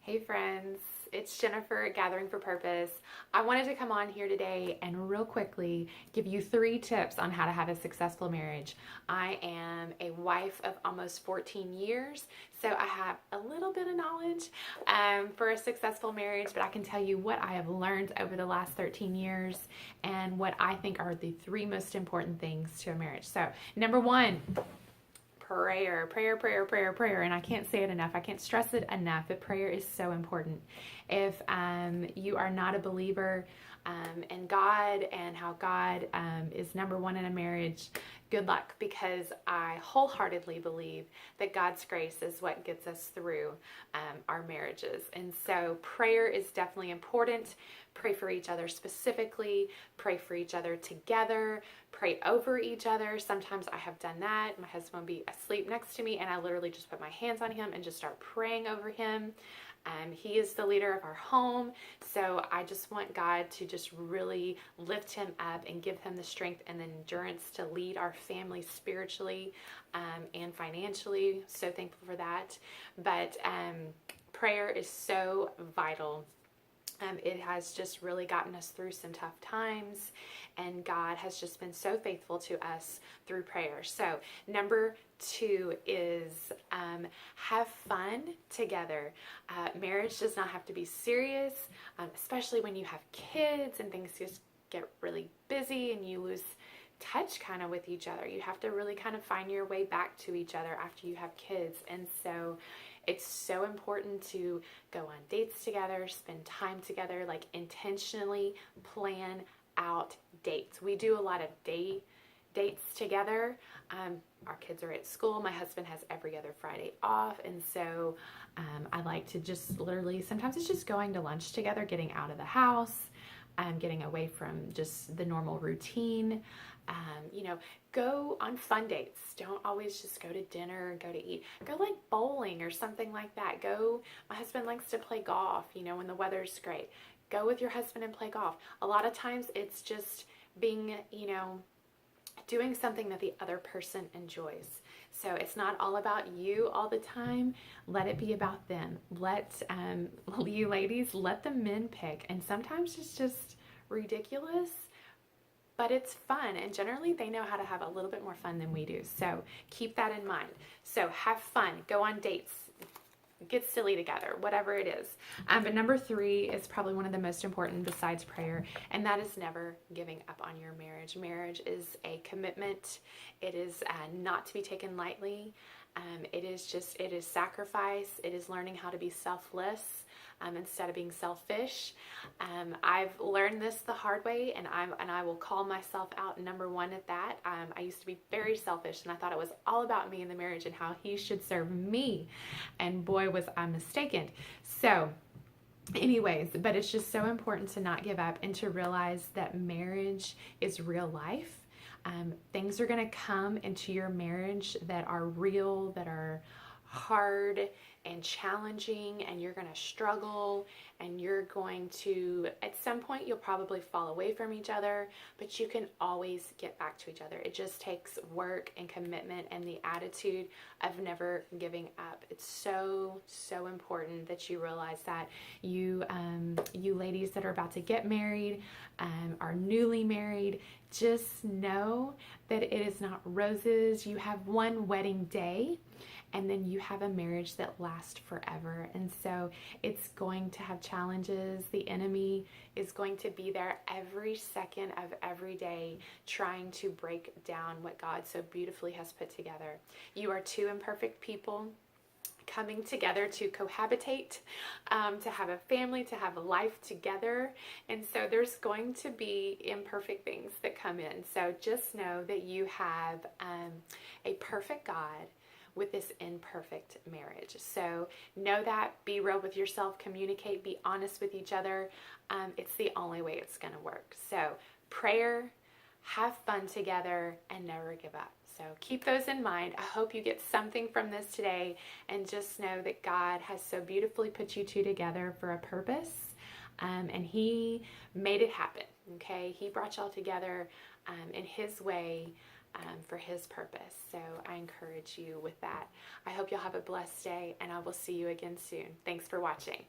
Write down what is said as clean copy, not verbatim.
Hey friends, it's Jennifer at Gathering for Purpose. I wanted to come on here today and real quickly give you 3 tips on how to have a successful marriage. I am a wife of almost 14 years, so I have a little bit of knowledge for a successful marriage, but I can tell you what I have learned over the last 13 years and what I think are the 3 most important things to a marriage. So, number 1, prayer. And I can't say it enough. I can't stress it enough, but prayer is so important. If you are not a believer in God and how God is number 1 in a marriage, good luck, because I wholeheartedly believe that God's grace is what gets us through our marriages. And so prayer is definitely important. Pray for each other specifically, pray for each other together, pray over each other. Sometimes I have done that. My husband will be asleep next to me and I literally just put my hands on him and just start praying over him. He is the leader of our home, so I just want God to just really lift him up and give him the strength and the endurance to lead our family spiritually and financially. So thankful for that. But prayer is so vital. It has just really gotten us through some tough times, and God has just been so faithful to us through prayer. So number 2 is have fun together. Marriage does not have to be serious, especially when you have kids and things just get really busy and you lose touch kind of with each other. You have to really kind of find your way back to each other after you have kids. And so it's so important to go on dates together, spend time together, like intentionally plan out dates. We do a lot of dates together. Our kids are at school. My husband has every other Friday off. And so I like to just literally, sometimes it's just going to lunch together, getting out of the house, getting away from just the normal routine. Go on fun dates. Don't always just go to dinner and go to eat. Go like bowling or something like that. My husband likes to play golf, when the weather's great. Go with your husband and play golf. A lot of times it's just being, doing something that the other person enjoys. So it's not all about you all the time. Let it be about them. Let you ladies, let the men pick. And sometimes it's just ridiculous, but it's fun, and generally they know how to have a little bit more fun than we do. So keep that in mind. So have fun, go on dates, get silly together, whatever it is. But number 3 is probably one of the most important besides prayer, and that is never giving up on your marriage. Marriage is a commitment. It is not to be taken lightly. It is sacrifice. It is learning how to be selfless instead of being selfish. I've learned this the hard way, and I will call myself out number 1 at that. I used to be very selfish, and I thought it was all about me in the marriage and how he should serve me, and boy was I mistaken. So anyways, but it's just so important to not give up and to realize that marriage is real life. Things are going to come into your marriage that are real, that are hard and challenging, and you're going to struggle, and you're going to, at some point, you'll probably fall away from each other, but you can always get back to each other. It just takes work and commitment and the attitude of never giving up. It's so, so important that you realize that. You ladies that are about to get married, are newly married, just know that it is not roses. You have one wedding day, and then you have a marriage that lasts forever. And so it's going to have challenges. The enemy is going to be there every second of every day trying to break down what God so beautifully has put together. You are 2 imperfect people coming together to cohabitate, to have a family, to have a life together. And so there's going to be imperfect things that come in. So just know that you have a perfect God with this imperfect marriage. So know that, be real with yourself, communicate, be honest with each other. It's the only way it's going to work. So prayer, have fun together, and never give up. So keep those in mind. I hope you get something from this today, and just know that God has so beautifully put you 2 together for a purpose, and He made it happen, okay? He brought y'all together in His way, for His purpose. So I encourage you with that. I hope you'll have a blessed day, and I will see you again soon. Thanks for watching.